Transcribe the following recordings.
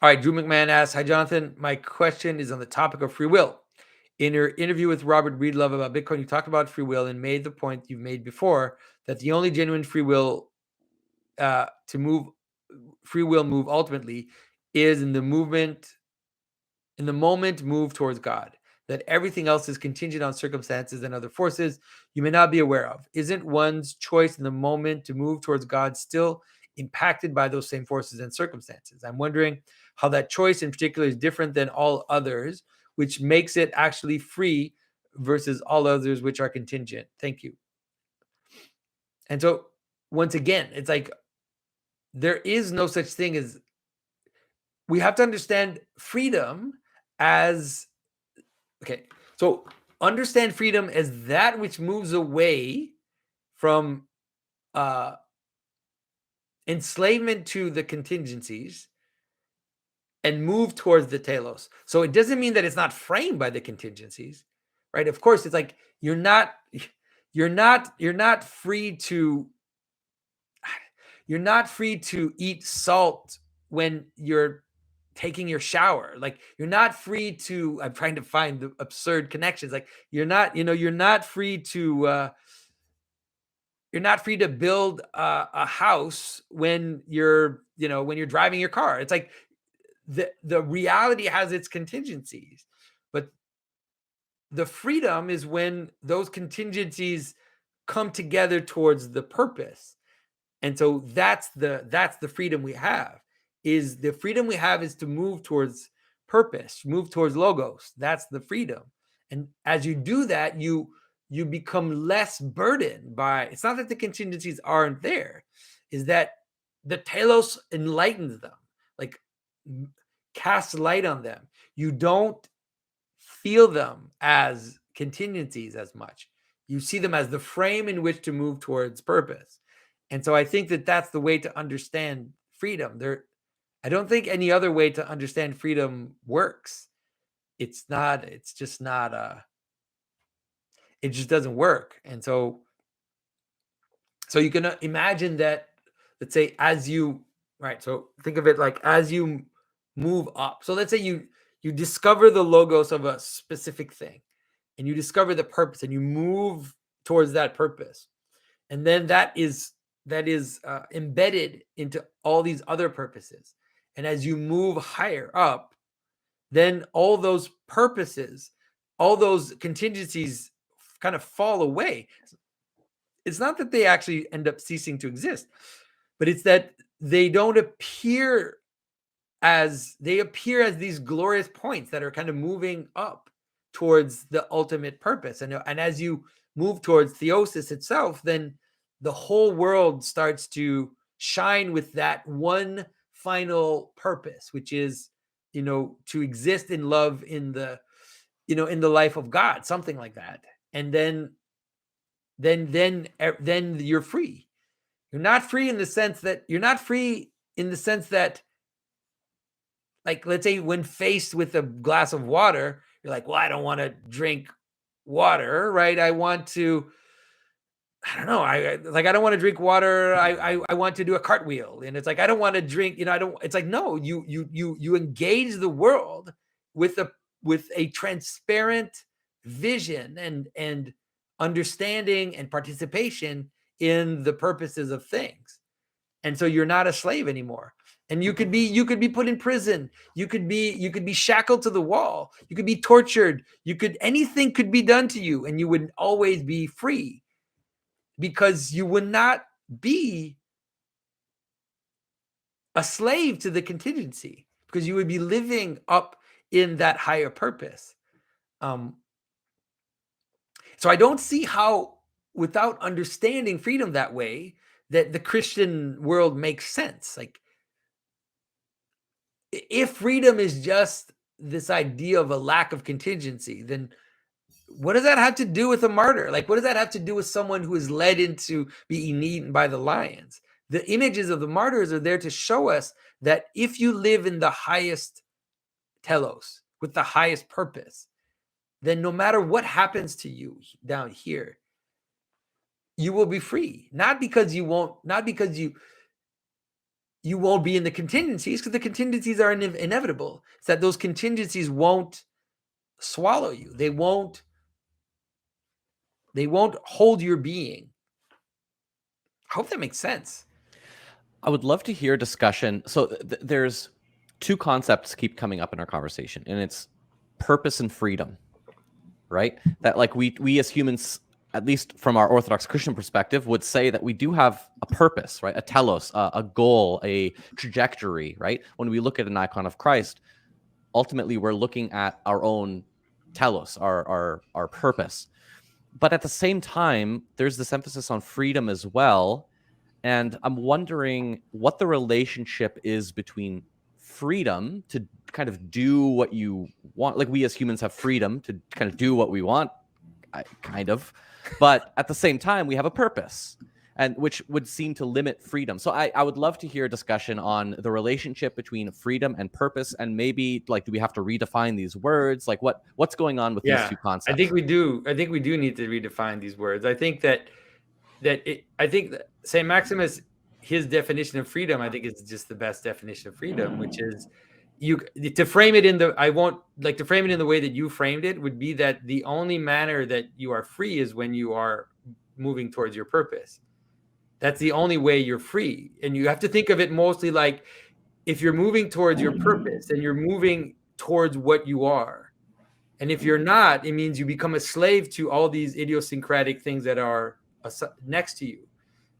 All right, Drew McMahon asks, hi, Jonathan. My question is on the topic of free will. In your interview with Robert Breedlove about Bitcoin, you talked about free will and made the point you've made before that the only genuine free will move ultimately is in the moment move towards God, that everything else is contingent on circumstances and other forces you may not be aware of. Isn't one's choice in the moment to move towards God still impacted by those same forces and circumstances? I'm wondering how that choice in particular is different than all others, which makes it actually free versus all others which are contingent. Thank you. And so once again, it's like there is no such thing as, we have to understand freedom as, okay, so understand freedom as that which moves away from enslavement to the contingencies and move towards the telos. So it doesn't mean that it's not framed by the contingencies, right? Of course, it's like you're not free to eat salt when you're taking your shower. Like you're not free to, I'm trying to find the absurd connections. Like you're not free to build a house when you're driving your car. It's like the reality has its contingencies, but the freedom is when those contingencies come together towards the purpose. And so that's the freedom we have. Is the freedom we have is to move towards purpose, move towards logos. That's the freedom. And as you do that, you become less burdened by, it's not that the contingencies aren't there, is that the telos enlightens them, like casts light on them. You don't feel them as contingencies as much. You see them as the frame in which to move towards purpose. And so I think that that's the way to understand freedom. I don't think any other way to understand freedom works. It just doesn't work. And so you can imagine that, let's say, so think of it like as you move up. So let's say you discover the logos of a specific thing and you discover the purpose and you move towards that purpose. And then that is embedded into all these other purposes. And as you move higher up, then all those purposes, all those contingencies kind of fall away. It's not that they actually end up ceasing to exist, but it's that they don't appear as these glorious points that are kind of moving up towards the ultimate purpose. And as you move towards theosis itself, then the whole world starts to shine with that one final purpose, which is, to exist in love in the life of God, something like that. And then you're free. You're not free in the sense that, like, let's say when faced with a glass of water, you're like, well, I don't want to drink water, right? I want to, I don't know. I don't want to drink water. I want to do a cartwheel. And it's like, I don't want to drink, it's like, no, you engage the world with a transparent vision and understanding and participation in the purposes of things. And so you're not a slave anymore. And you could be put in prison. You could be shackled to the wall. You could be tortured. Anything could be done to you and you would always be free, because you would not be a slave to the contingency, because you would be living up in that higher purpose. So I don't see how, without understanding freedom that way, that the Christian world makes sense. Like, if freedom is just this idea of a lack of contingency, then what does that have to do with a martyr? Like, what does that have to do with someone who is led into being eaten by the lions? The images of the martyrs are there to show us that if you live in the highest telos, with the highest purpose, then no matter what happens to you down here, you will be free. Not because you you won't be in the contingencies, because the contingencies are inevitable. It's that those contingencies won't swallow you. They won't hold your being. I hope that makes sense. I would love to hear discussion. So there's two concepts keep coming up in our conversation, and it's purpose and freedom, right? That like we as humans, at least from our Orthodox Christian perspective, would say that we do have a purpose, right? A telos, a goal, a trajectory, right? When we look at an icon of Christ, ultimately we're looking at our own telos, our purpose. But at the same time, there's this emphasis on freedom as well. And I'm wondering what the relationship is between freedom to kind of do what you want. Like we as humans have freedom to kind of do what we want, kind of. But at the same time, we have a purpose, and which would seem to limit freedom. So I would love to hear a discussion on the relationship between freedom and purpose, and maybe like, do we have to redefine these words? Like what's going on with these two concepts? I think we do. I think we do need to redefine these words. I think that St. Maximus, his definition of freedom, I think is just the best definition of freedom, which is to frame it in the way that you framed it would be that the only manner that you are free is when you are moving towards your purpose. That's the only way you're free. And you have to think of it mostly like, if you're moving towards your purpose and you're moving towards what you are. And if you're not, it means you become a slave to all these idiosyncratic things that are next to you.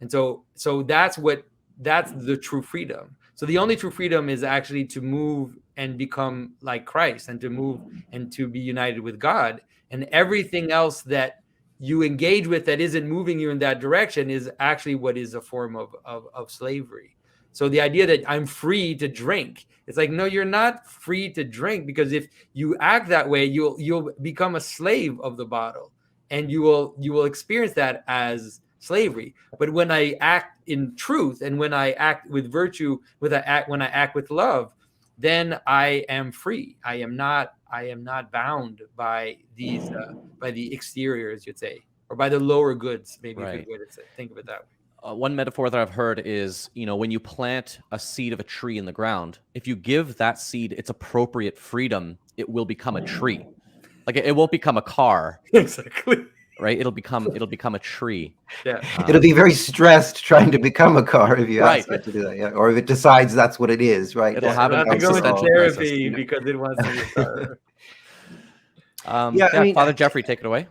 And so that's the true freedom. So the only true freedom is actually to move and become like Christ, and to move and to be united with God. And everything else that you engage with that isn't moving you in that direction is actually what is a form of slavery. So the idea that I'm free to drink, it's like, no, you're not free to drink, because if you act that way, you'll become a slave of the bottle, and you will experience that as slavery. But when I act in truth, and when I act with virtue, when I act with love, then I am free. I am not bound by these by the exterior, as you'd say, or by the lower goods, maybe, Right. if you would think of it that way. One metaphor that I've heard is, when you plant a seed of a tree in the ground, if you give that seed its appropriate freedom, it will become a tree. Like it won't become a car. Exactly. Right? It'll become a tree. Yeah. It'll be very stressed trying to become a car if you Right. ask it to do that. Yeah. Or if it decides that's what it is, right? It'll have an to go into existential therapy crisis. because it wants to be a car. Father Jeffrey, take it away.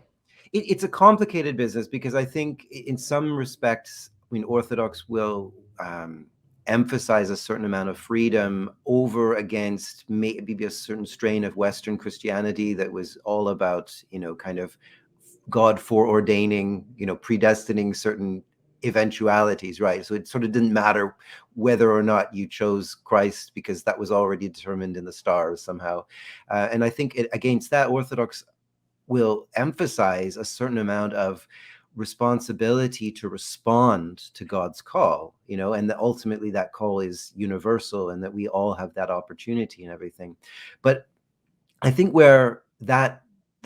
It's a complicated business, because I think in some respects, Orthodox will emphasize a certain amount of freedom over against maybe a certain strain of Western Christianity that was all about, kind of God foreordaining, predestining certain eventualities, right? So it sort of didn't matter whether or not you chose Christ, because that was already determined in the stars somehow. And I think against that, Orthodox will emphasize a certain amount of responsibility to respond to God's call, and that ultimately that call is universal, and that we all have that opportunity and everything. But I think where the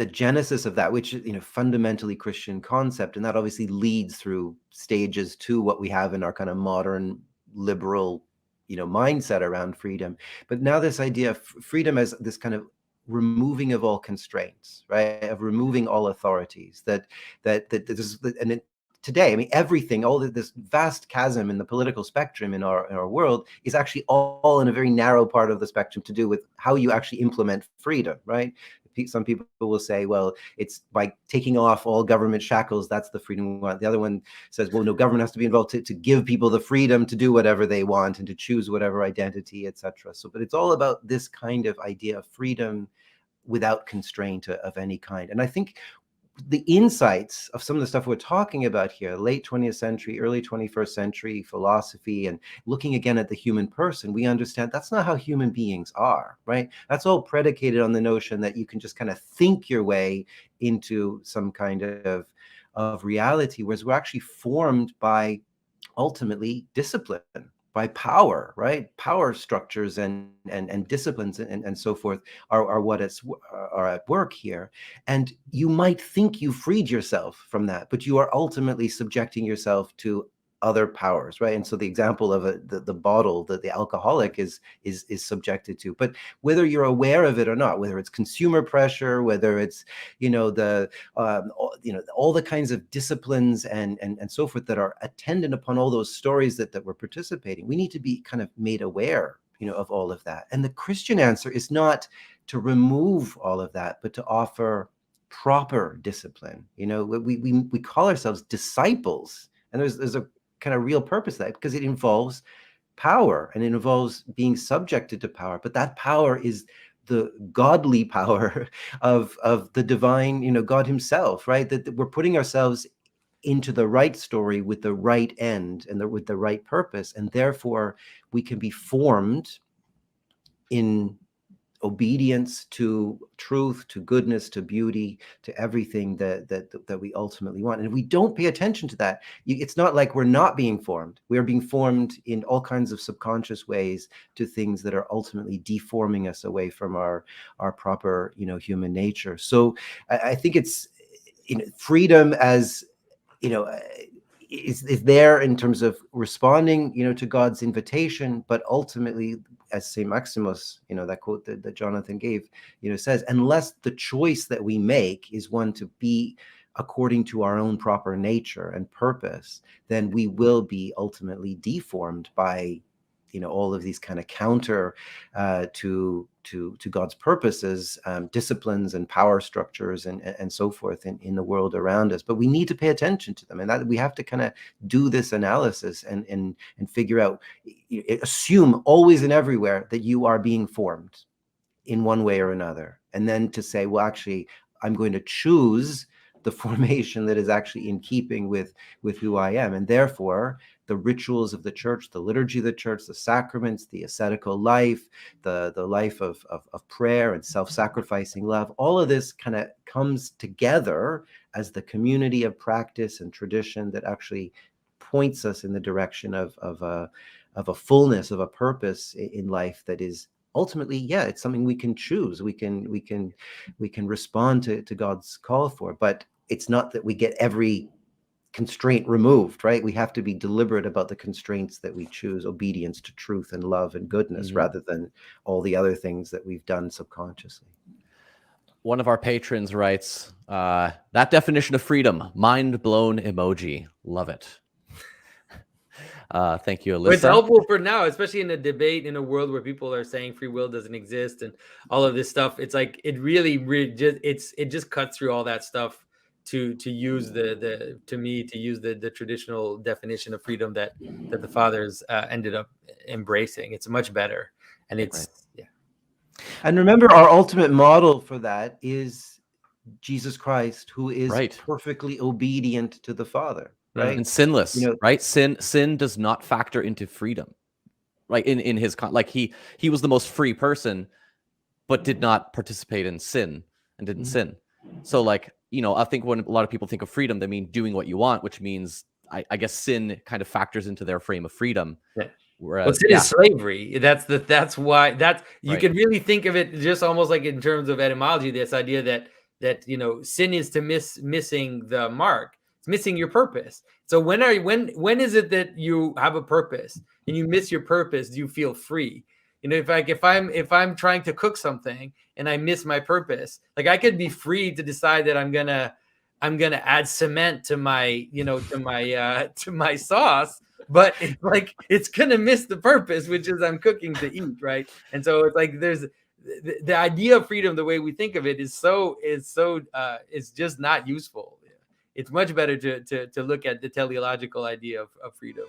genesis of that, which is, fundamentally Christian concept, and that obviously leads through stages to what we have in our kind of modern liberal, mindset around freedom. But now this idea of freedom as this kind of removing of all constraints, right? Of removing all authorities. That this, and today, everything, all this vast chasm in the political spectrum in our world is actually all in a very narrow part of the spectrum to do with how you actually implement freedom, right? Some people will say, well, it's by taking off all government shackles, that's the freedom we want. The other one says, well, no, government has to be involved to give people the freedom to do whatever they want and to choose whatever identity, etc. So, but it's all about this kind of idea of freedom without constraint of any kind. And I think the insights of some of the stuff we're talking about here, late 20th century, early 21st century philosophy, and looking again at the human person, we understand that's not how human beings are, right? That's all predicated on the notion that you can just kind of think your way into some kind of reality, whereas we're actually formed by ultimately discipline, by power, right? Power structures and disciplines and so forth are what are at work here. And you might think you freed yourself from that, but you are ultimately subjecting yourself to other powers, right? And so the example of the bottle that the alcoholic is subjected to. But whether you're aware of it or not, whether it's consumer pressure, whether it's all the kinds of disciplines and so forth that are attendant upon all those stories that we're participating, we need to be kind of made aware, of all of that. And the Christian answer is not to remove all of that, but to offer proper discipline. We call ourselves disciples, and there's a kind of real purpose to that, because it involves power and it involves being subjected to power. But that power is the godly power of the divine, God himself, right? That we're putting ourselves into the right story with the right end and with the right purpose, and therefore we can be formed in obedience to truth, to goodness, to beauty, to everything that we ultimately want. And if we don't pay attention to that, it's not like we're not being formed. We are being formed in all kinds of subconscious ways to things that are ultimately deforming us away from our proper, human nature. So I think it's, freedom as, is there in terms of responding, to God's invitation, but ultimately, as St. Maximus, that quote that Jonathan gave, says, unless the choice that we make is one to be according to our own proper nature and purpose, then we will be ultimately deformed by, all of these kind of counter to God's purposes, disciplines and power structures and so forth in the world around us. But we need to pay attention to them, and that we have to kind of do this analysis and figure out, assume always and everywhere that you are being formed in one way or another, and then to say, well, actually, I'm going to choose the formation that is actually in keeping with who I am, and therefore the rituals of the church, the liturgy of the church, the sacraments, the ascetical life, the life of prayer and self-sacrificing love, all of this kind of comes together as the community of practice and tradition that actually points us in the direction of a fullness, of a purpose in life that is ultimately, it's something we can choose. We can respond to God's call for, but it's not that we get every constraint removed, right? We have to be deliberate about the constraints that we choose, obedience to truth and love and goodness, rather than all the other things that we've done subconsciously. One of our patrons writes, that definition of freedom, mind blown emoji. Love it. Thank you, Alyssa. Well, it's helpful for now, especially in a debate in a world where people are saying free will doesn't exist and all of this stuff. It's like it really just cuts through all that stuff to use the traditional definition of freedom that the fathers ended up embracing. It's much better, and it's And remember, our ultimate model for that is Jesus Christ, who is perfectly obedient to the Father. Right? And sinless, right? Sin does not factor into freedom, right? In his like he was the most free person, but did not participate in sin and didn't sin. So like, I think when a lot of people think of freedom, they mean doing what you want, which means I guess sin kind of factors into their frame of freedom. Yeah. Whereas sin is slavery. That's why you can really think of it just almost like in terms of etymology, this idea that sin is to missing the mark. Missing your purpose. So when is it that you have a purpose and you miss your purpose? Do you feel free? If I'm trying to cook something and I miss my purpose, like I could be free to decide that I'm gonna add cement to my to my sauce, but it's like it's gonna miss the purpose, which is I'm cooking to eat, right? And so it's like there's the idea of freedom, the way we think of it, is just not useful. It's much better to look at the teleological idea of freedom.